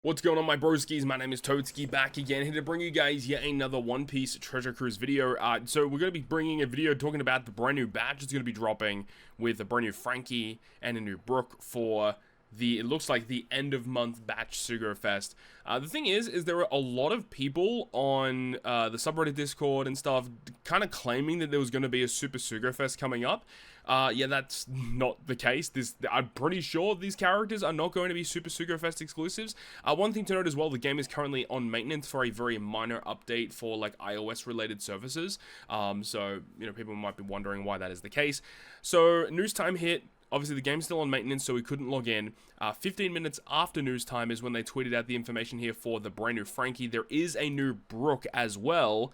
What's going on, my broskiis? My name is Toadski, back again, here to bring you guys yet another One Piece Treasure Cruise video. So we're going to be bringing a video talking about the brand new batch that's going to be dropping with a brand new Franky and a new Brook for it looks like the end of month batch Sugo Fest. The thing is there are a lot of people on the subreddit Discord and stuff kind of claiming that there was going to be a Super Sugo Fest coming up. Yeah, that's not the case. I'm pretty sure these characters are not going to be Super Sugo Fest exclusives. One thing to note as well, the game is currently on maintenance for a very minor update for like iOS related services. So, you know, people might be wondering why that is the case. So, news time hit. Obviously, the game's still on maintenance, so we couldn't log in. 15 minutes after news time is when they tweeted out the information here for the brand new Franky. There is a new Brook as well,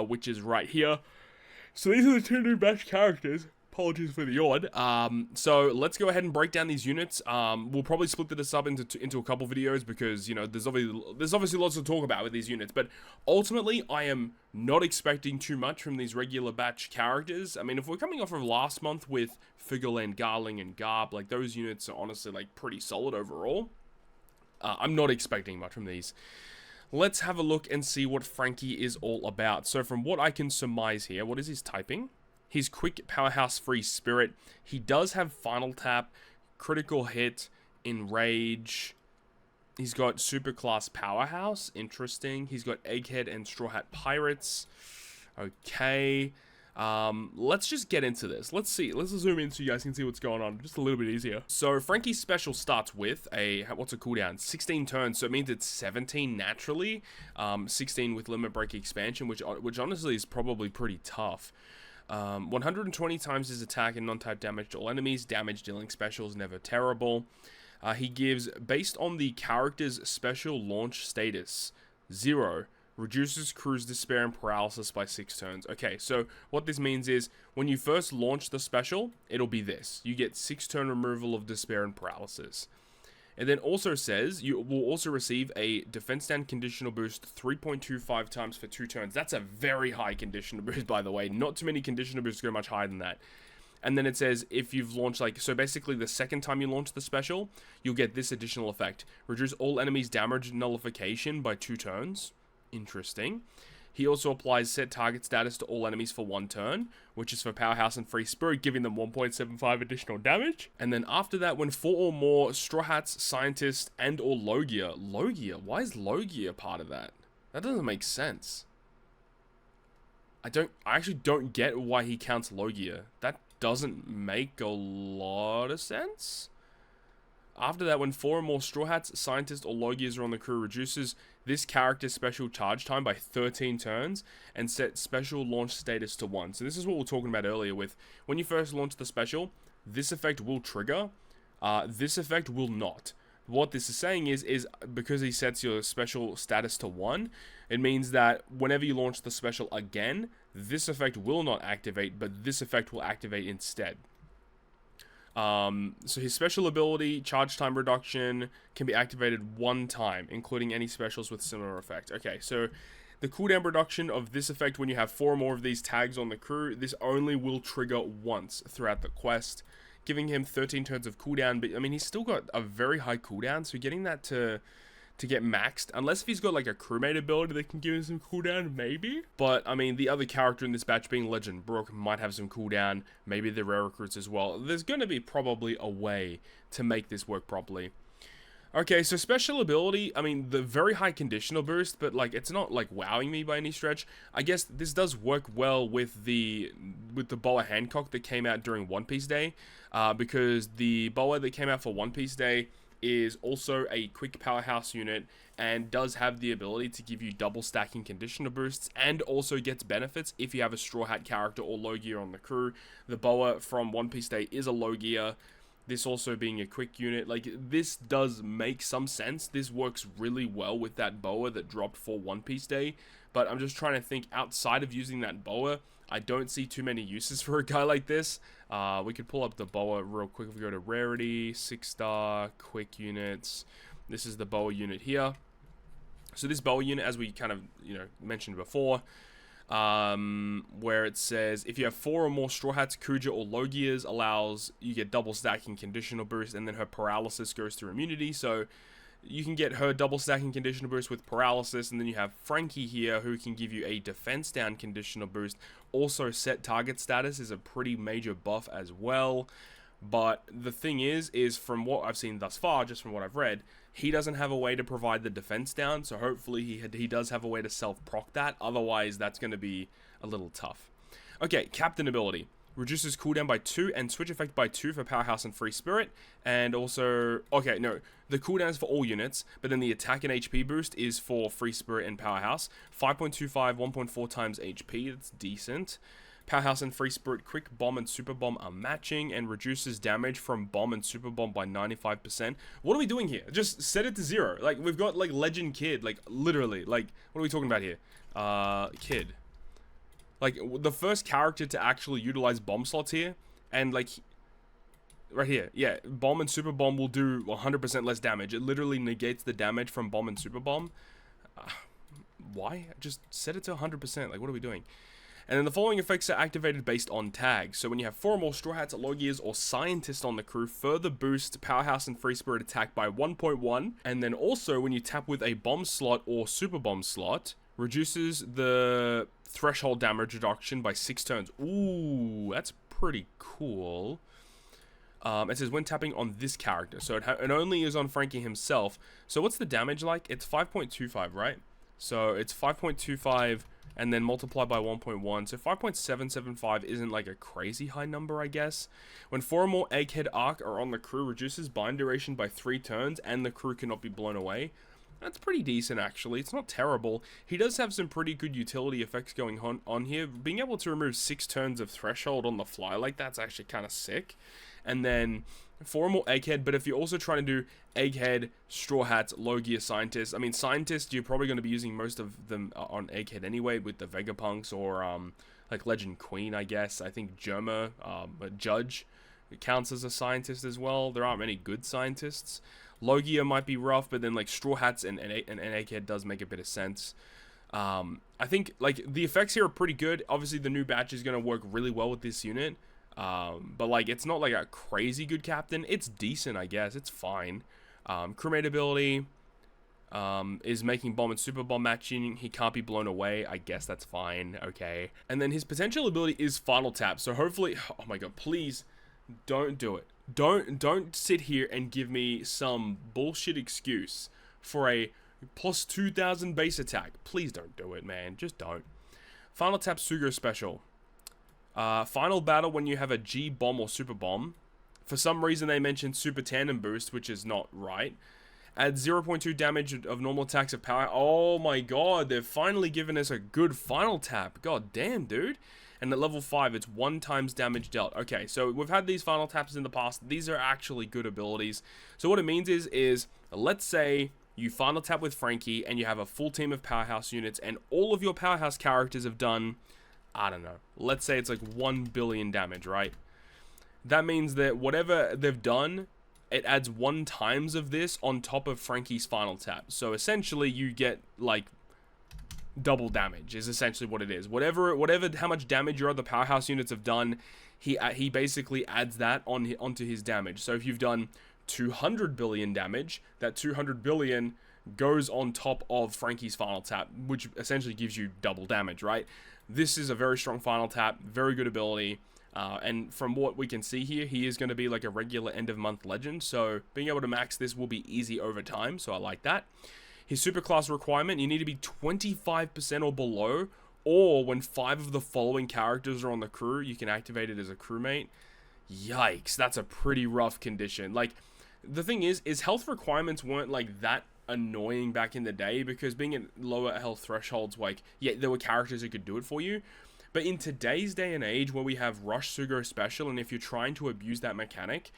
which is right here. So these are the two new batch characters. Apologies for the yawn. So let's go ahead and break down these units. We'll probably split this up into a couple videos because, you know, there's obviously lots to talk about with these units. But ultimately, I am not expecting too much from these regular batch characters. I mean, if we're coming off of last month with Figureland, Garling, and Garb, like those units are honestly like pretty solid overall. I'm not expecting much from these. Let's have a look and see what Franky is all about. So from what I can surmise here, what is his typing? He's quick, powerhouse, free spirit. He does have final tap, critical hit, enrage. He's got super class powerhouse. Interesting. He's got egghead and straw hat pirates. Okay. Let's just get into this. Let's see. Let's zoom in so you guys can see what's going on. Just a little bit easier. So Franky's special starts with what's a cooldown? 16 turns. So it means it's 17 naturally. 16 with limit break expansion, which honestly is probably pretty tough. 120 times his attack and non-type damage to all enemies. Damage dealing special is never terrible. He gives, based on the character's special launch status, 0. Reduces crew's despair and paralysis by 6 turns. Okay, so what this means is, when you first launch the special, it'll be this. You get 6 turn removal of despair and paralysis. It then also says you will also receive a defense stand conditional boost 3.25 times for 2 turns. That's a very high conditional boost, by the way. Not too many conditional boosts go much higher than that. And then it says if you've launched, so basically the second time you launch the special, you'll get this additional effect. Reduce all enemies' damage nullification by 2 turns. Interesting. He also applies set target status to all enemies for 1 turn, which is for Powerhouse and Free Spirit, giving them 1.75 additional damage. And then after that, when 4 or more Straw Hats, Scientists, and or Logia. Logia? Why is Logia part of that? That doesn't make sense. I actually don't get why he counts Logia. That doesn't make a lot of sense. After that, when 4 or more Straw Hats, Scientists, or Logias are on the crew, reduces this character's special charge time by 13 turns and set special launch status to 1. So this is what we were talking about earlier with when you first launch the special, this effect will trigger, this effect will not. What this is saying is because he sets your special status to 1, it means that whenever you launch the special again, this effect will not activate, but this effect will activate instead. So his special ability, charge time reduction, can be activated 1 time, including any specials with similar effect. Okay, so the cooldown reduction of this effect when you have 4 or more of these tags on the crew, this only will trigger once throughout the quest, giving him 13 turns of cooldown, but I mean, he's still got a very high cooldown, so getting that to get maxed, unless if he's got like a crewmate ability that can give him some cooldown, maybe. But I mean, the other character in this batch being Legend Brook might have some cooldown, maybe the rare recruits as well. There's going to be probably a way to make this work properly. Okay, so special ability, I mean, the very high conditional boost, but like it's not like wowing me by any stretch. I guess this does work well with the Boa Hancock that came out during One Piece Day, because the Boa that came out for One Piece Day is also a quick powerhouse unit and does have the ability to give you double stacking conditioner boosts and also gets benefits if you have a Straw Hat character or Logia on the crew. The Boa from One Piece Day is a Logia. This also being a quick unit, like this does make some sense. This works really well with that Boa that dropped for One Piece Day, but I'm just trying to think outside of using that Boa. I don't see too many uses for a guy like this. We could pull up the Boa real quick if we go to Rarity, 6-star, Quick Units. This is the Boa unit here. So this Boa unit, as we kind of, mentioned before, where it says if you have 4 or more Straw Hats, Kuja, or Logias, you get double stacking conditional boost, and then her paralysis goes through immunity. So you can get her double stacking conditional boost with paralysis, and then you have Franky here who can give you a defense down conditional boost. Also, set target status is a pretty major buff as well. But the thing is from what I've seen thus far, just from what I've read, he doesn't have a way to provide the defense down, so hopefully he does have a way to self-proc that. Otherwise, that's going to be a little tough. Okay, Captain ability. Reduces cooldown by 2 and switch effect by 2 for Powerhouse and Free Spirit. And also, okay, no, the cooldown is for all units, but then the attack and HP boost is for Free Spirit and Powerhouse. 5.25, 1.4 times HP, that's decent. Powerhouse and Free Spirit Quick Bomb and Super Bomb are matching and reduces damage from Bomb and Super Bomb by 95%. What are we doing here? Just set it to 0. Like, we've got, like, Legend Kid. Like, literally. Like, what are we talking about here? Kid. Like, the first character to actually utilize bomb slots here. And, like, right here. Yeah, Bomb and Super Bomb will do 100% less damage. It literally negates the damage from Bomb and Super Bomb. Why? Just set it to 100%. Like, what are we doing? And then the following effects are activated based on tags. So when you have 4 or more Straw Hats, Low Gears, or Scientists on the crew, further boost Powerhouse and Free Spirit attack by 1.1. And then also when you tap with a Bomb slot or Super Bomb slot, reduces the threshold damage reduction by 6 turns. Ooh, that's pretty cool. It says when tapping on this character. So it only is on Franky himself. So what's the damage like? It's 5.25, right? So it's 5.25... and then multiply by 1.1, so 5.775 isn't like a crazy high number, I guess. When 4 or more Egghead Arc are on the crew, reduces bind duration by 3 turns, and the crew cannot be blown away. That's pretty decent, actually. It's not terrible. He does have some pretty good utility effects going on here. Being able to remove 6 turns of threshold on the fly, like, that's actually kind of sick. And then 4 or more Egghead, but if you're also trying to do Egghead, Straw Hats, Low Gear, Scientists, I mean, Scientists, you're probably going to be using most of them on Egghead anyway, with the Vegapunks or, like, Legend Queen, I guess. I think Germa, Judge, it counts as a Scientist as well. There aren't many good Scientists. Low Gear might be rough, but then, like, Straw Hats and Egghead does make a bit of sense. I think, like, the effects here are pretty good. Obviously, the new batch is going to work really well with this unit. But, like, it's not, like, a crazy good captain. It's decent, I guess. It's fine. Crewmate ability is making Bomb and Super Bomb matching. He can't be blown away. I guess that's fine. Okay. And then his potential ability is Final Tap. So, hopefully... oh, my God. Please don't do it. Don't sit here and give me some bullshit excuse for a plus 2,000 base attack. Please don't do it, man. Just don't. Final Tap Sugo Special. Final battle when you have a G bomb or super bomb. For some reason they mentioned super tandem boost, which is not right. Add 0.2 damage of normal attacks of power. Oh my god, they've finally given us a good final tap. God damn, dude. And at level 5, it's 1 times damage dealt. Okay, so we've had these final taps in the past. These are actually good abilities. So what it means is let's say you final tap with Franky and you have a full team of powerhouse units and all of your powerhouse characters have done, I don't know, let's say it's like 1 billion damage, right? That means that whatever they've done, it adds 1 times of this on top of Franky's final tap. So essentially you get like double damage is essentially what it is. Whatever how much damage your other powerhouse units have done, he basically adds that onto his damage. So if you've done 200 billion damage, that 200 billion goes on top of Franky's final tap, which essentially gives you double damage, right? This is a very strong final tap, very good ability. And from what we can see here, he is going to be like a regular end of month legend. So being able to max this will be easy over time. So I like that. His superclass requirement, you need to be 25% or below, or when 5 of the following characters are on the crew, you can activate it as a crewmate. Yikes, that's a pretty rough condition. Like, the thing is health requirements weren't like that annoying back in the day, because being at lower health thresholds, like, yeah, there were characters who could do it for you. But in today's day and age, where we have Rush Sugo Special, and if you're trying to abuse that mechanic,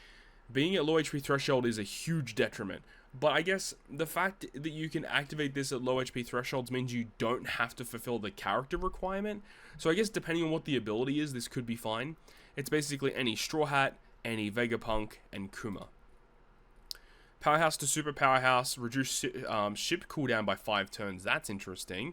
being at low HP threshold is a huge detriment. But I guess the fact that you can activate this at low HP thresholds means you don't have to fulfill the character requirement. So I guess depending on what the ability is, this could be fine. It's basically any Straw Hat, any Vegapunk, and Kuma. Powerhouse to Super Powerhouse, reduce ship cooldown by 5 turns. That's interesting.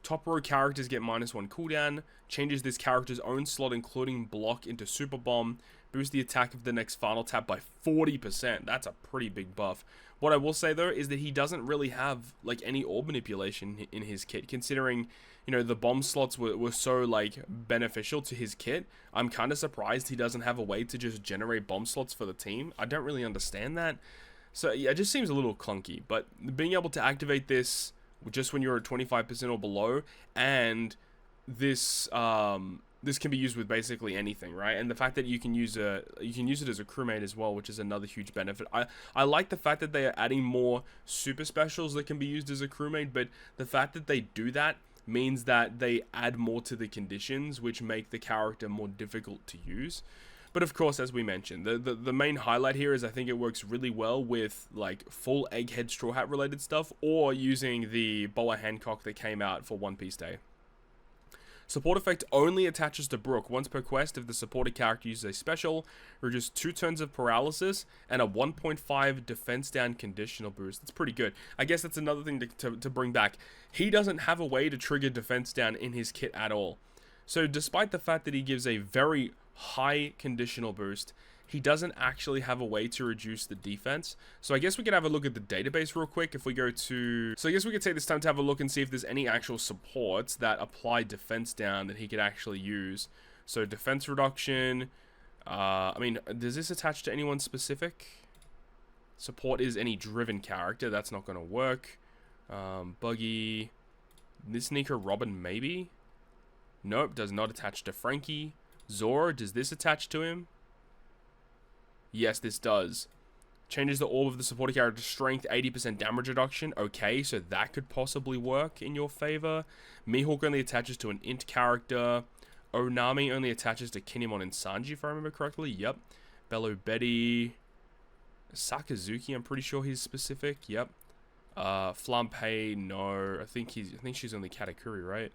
Top row characters get -1 cooldown. Changes this character's own slot, including block, into Super Bomb. Boost the attack of the next final tap by 40%. That's a pretty big buff. What I will say though is that he doesn't really have like any orb manipulation in his kit, considering, you know, the bomb slots were so like beneficial to his kit. I'm kind of surprised he doesn't have a way to just generate bomb slots for the team. I don't really understand that. So yeah, it just seems a little clunky, but being able to activate this just when you're at 25% or below, and this this can be used with basically anything, right? And the fact that you can use it as a crewmate as well, which is another huge benefit. I like the fact that they are adding more super specials that can be used as a crewmate, but the fact that they do that means that they add more to the conditions, which make the character more difficult to use. But of course, as we mentioned, the main highlight here is I think it works really well with like full Egghead Straw Hat related stuff, or using the Boa Hancock that came out for One Piece Day. Support effect only attaches to Brook once per quest if the supported character uses a special, reduces 2 turns of paralysis, and a 1.5 defense down conditional boost. That's pretty good. I guess that's another thing to bring back. He doesn't have a way to trigger defense down in his kit at all. So despite the fact that he gives a very high conditional boost, he doesn't actually have a way to reduce the defense. So I guess we could have a look at the database real quick if we go to... So I guess we could take this time to have a look and see if there's any actual supports that apply defense down that he could actually use. So defense reduction... I mean, does this attach to anyone specific? Support is any driven character. That's not going to work. Buggy... This sneaker Robin, maybe? Nope, does not attach to Franky. Zoro, does this attach to him? Yes, this does. Changes the orb of the supported character's strength, 80% damage reduction. Okay, so that could possibly work in your favor. Mihawk only attaches to an int character. Onami only attaches to Kinemon and Sanji, if I remember correctly. Yep. Bello Betty. Sakazuki, I'm pretty sure he's specific. Yep. Flampe, no. I think she's only Katakuri, right?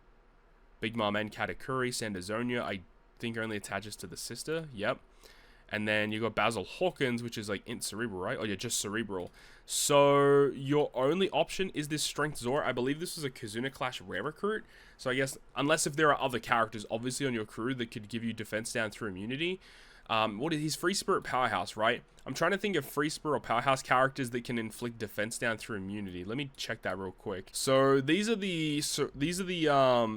Big Mom and Katakuri. Sandazonia, I think only attaches to the sister. Yep. And then you got Basil Hawkins, which is like int cerebral, right? Oh yeah, just cerebral. So your only option is this Strength Zoro. I believe this is a Kazuna Clash rare recruit. So I guess unless if there are other characters obviously on your crew that could give you defense down through immunity. What is his Free Spirit Powerhouse, right? I'm trying to think of Free Spirit or Powerhouse characters that can inflict defense down through immunity. Let me check that real quick. So these are the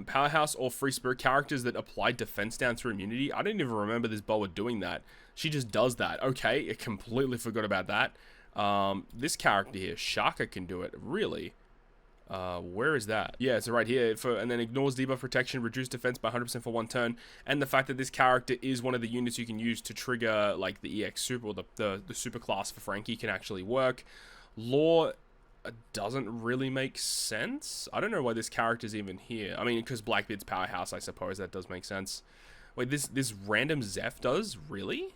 Powerhouse or Free Spirit characters that apply defense down through immunity. I didn't even remember this Boa doing that. She just does that. Okay, I completely forgot about that. This character here, Shaka, can do it. Really? Where is that? Yeah, it's right here. And then ignores debuff protection, reduce defense by 100% for 1 turn. And the fact that this character is one of the units you can use to trigger like the EX super, or the super class for Franky can actually work. Law doesn't really make sense. I don't know why this character's even here. I mean, because Blackbeard's Powerhouse, I suppose that does make sense. Wait, this random Zeph does? Really?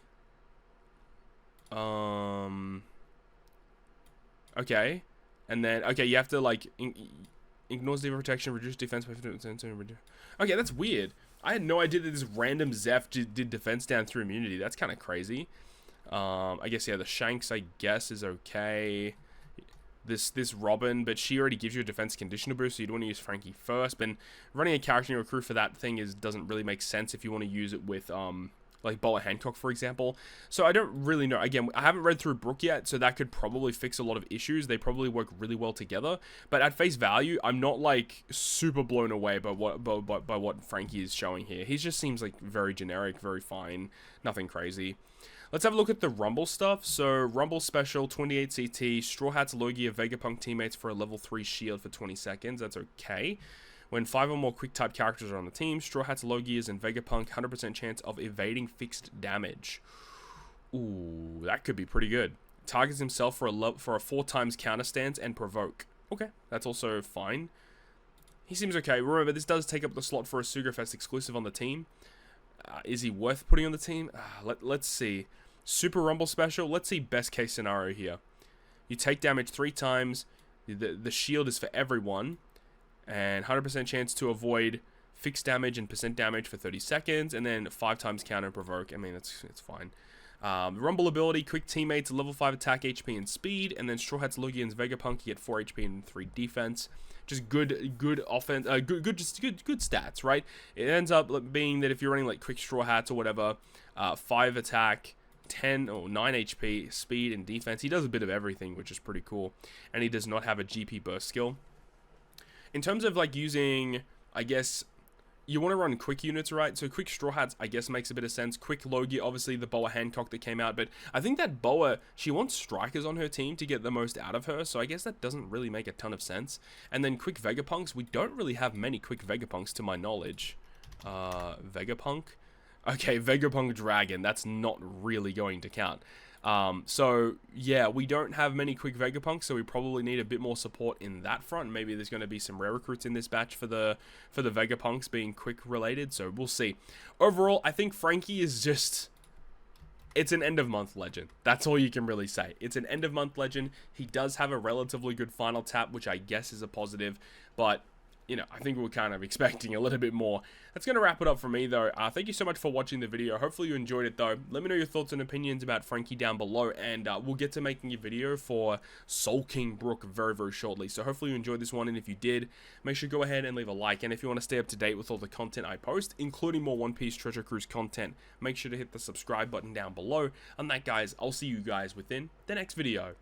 Okay. And then, okay, you have to, like, ignores debuff protection, reduce defense by 50%. Okay, that's weird. I had no idea that this random Zeph did defense down through immunity. That's kind of crazy. I guess, yeah, the Shanks, I guess, is okay. This Robin, but she already gives you a defense conditioner boost, so you'd want to use Franky first. But running a character in your crew for that thing doesn't really make sense if you want to use it with, like Boa Hancock, for example. So I don't really know. Again, I haven't read through Brook yet, so that could probably fix a lot of issues. They probably work really well together. But at face value, I'm not like super blown away by what Franky is showing here. He just seems like very generic, very fine, nothing crazy. Let's have a look at the Rumble stuff. So Rumble special, 28 CT, Straw Hats, Logia, Vegapunk teammates for a level 3 shield for 20 seconds. That's okay. When 5 or more quick type characters are on the team, Straw Hats, Logias, and Vegapunk, 100% chance of evading fixed damage. Ooh, that could be pretty good. Targets himself for a 4 times counter stance and provoke. Okay, that's also fine. He seems okay. Remember, this does take up the slot for a Sugafest exclusive on the team. Is he worth putting on the team? Let's see. Super Rumble special. Let's see best case scenario here. You take damage 3 times. The shield is for everyone. And 100% chance to avoid fixed damage and percent damage for 30 seconds. And then 5 times counter and provoke. I mean, it's fine. Rumble ability, quick teammates, level 5 attack, HP, and speed. And then Straw Hats, Logia, and Vegapunk, you get 4 HP and 3 defense. Just good offense, good stats, right? It ends up being that if you're running like quick Straw Hats or whatever, 5 attack, 10 or 9 HP, speed, and defense. He does a bit of everything, which is pretty cool. And he does not have a GP burst skill. In terms of like using, I guess, you want to run quick units, right? So quick Straw Hats, I guess, makes a bit of sense. Quick Logie, obviously the Boa Hancock that came out, but I think that Boa, she wants strikers on her team to get the most out of her, so I guess that doesn't really make a ton of sense. And then quick Vegapunks, we don't really have many quick Vegapunks to my knowledge. Vegapunk? Okay, Vegapunk Dragon, that's not really going to count. So yeah, we don't have many quick Vegapunks, so we probably need a bit more support in that front. Maybe there's going to be some rare recruits in this batch for the Vegapunks being quick related, so we'll see. Overall, I think Franky is just, it's an end of month legend. That's all you can really say. It's an end of month legend. He does have a relatively good final tap, which I guess is a positive, but you know, I think we're kind of expecting a little bit more. That's going to wrap it up for me, though. Thank you so much for watching the video. Hopefully you enjoyed it, though. Let me know your thoughts and opinions about Franky down below, and we'll get to making a video for Soul King Brook very, very shortly. So hopefully you enjoyed this one, and if you did, make sure to go ahead and leave a like. And if you want to stay up to date with all the content I post, including more One Piece Treasure Cruise content, make sure to hit the subscribe button down below. On that, guys, I'll see you guys within the next video.